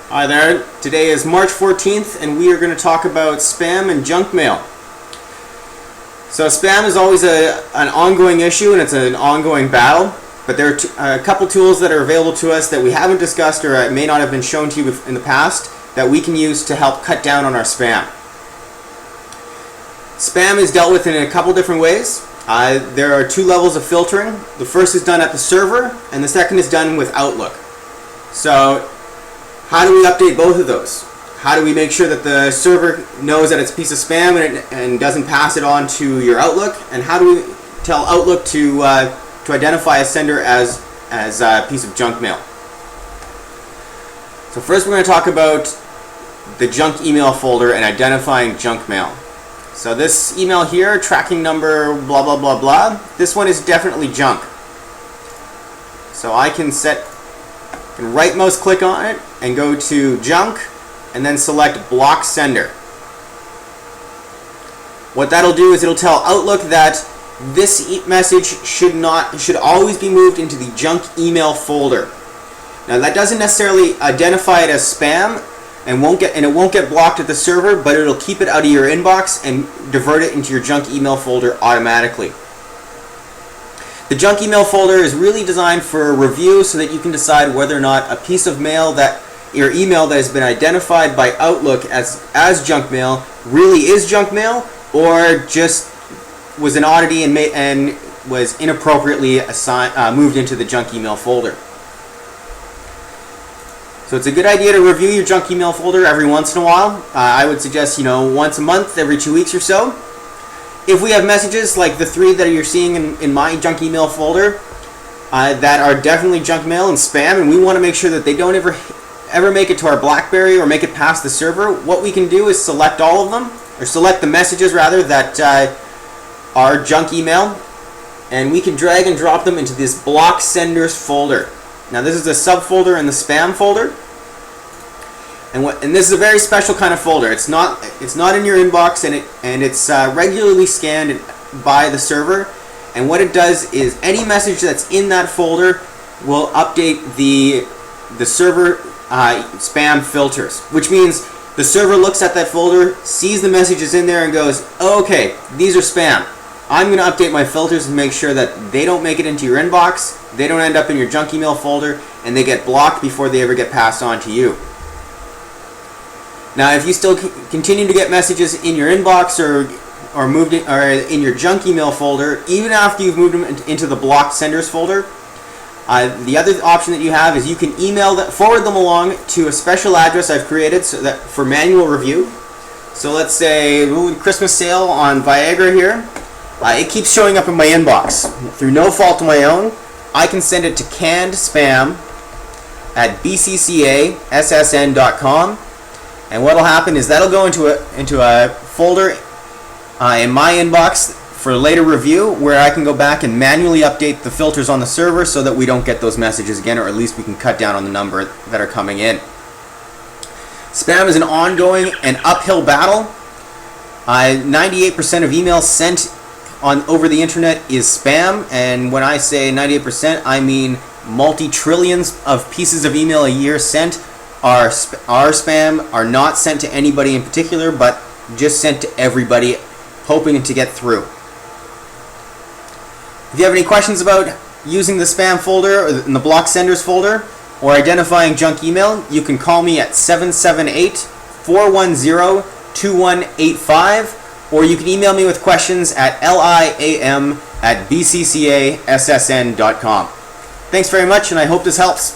Hi there, today is March 14th and we are going to talk about spam and junk mail. So spam is always an ongoing issue and it's an ongoing battle, but there are a couple tools that are available to us that we haven't discussed or may not have been shown to you in the past that we can use to help cut down on our spam. Spam is dealt with in a couple different ways. There are two levels of filtering. The first is done at the server and the second is done with Outlook. So how do we update both of those? How do we make sure that the server knows that it's a piece of spam and doesn't pass it on to your Outlook? And how do we tell Outlook to identify a sender as a piece of junk mail? So first we're going to talk about the junk email folder and identifying junk mail. So this email here, tracking number blah blah blah blah, this one is definitely junk. So I can right mouse click on it and go to junk and then select block sender. What that'll do is it'll tell Outlook that this message should always be moved into the junk email folder. Now that doesn't necessarily identify it as spam and it won't get blocked at the server, but it'll keep it out of your inbox and divert it into your junk email folder automatically. The junk email folder is really designed for review so that you can decide whether or not a piece of mail your email that has been identified by Outlook as junk mail really is junk mail or just was an oddity and was inappropriately moved into the junk email folder. So it's a good idea to review your junk email folder every once in a while. I would suggest once a month, every 2 weeks or so. If we have messages like the three that you're seeing in my junk email folder that are definitely junk mail and spam, and we want to make sure that they don't ever make it to our BlackBerry or make it past the server, what we can do is select all of them, or select the messages rather that are junk email, and we can drag and drop them into this block senders folder. Now this is a subfolder in the spam folder. And this is a very special kind of folder. It's not in your inbox, and it's regularly scanned by the server. And what it does is any message that's in that folder will update the server spam filters, which means the server looks at that folder, sees the messages in there, and goes, oh, okay, these are spam. I'm going to update my filters and make sure that they don't make it into your inbox, they don't end up in your junk email folder, and they get blocked before they ever get passed on to you. Now, if you still continue to get messages in your inbox or in your junk email folder, even after you've moved them into the blocked senders folder, the other option that you have is you can forward them along to a special address I've created for manual review. So let's say Christmas sale on Viagra here. It keeps showing up in my inbox through no fault of my own. I can send it to canned spam at bccassn.com. And what will happen is that'll go into a folder in my inbox for later review, where I can go back and manually update the filters on the server so that we don't get those messages again, or at least we can cut down on the number that are coming in. Spam is an ongoing and uphill battle. 98% of emails sent over the internet is spam, and when I say 98%, I mean multi-trillions of pieces of email a year sent are spam, are not sent to anybody in particular, but just sent to everybody, hoping to get through. If you have any questions about using the spam folder or in the block senders folder or identifying junk email, you can call me at 778-410-2185, or you can email me with questions at liam@bccassn.com. Thanks very much, and I hope this helps.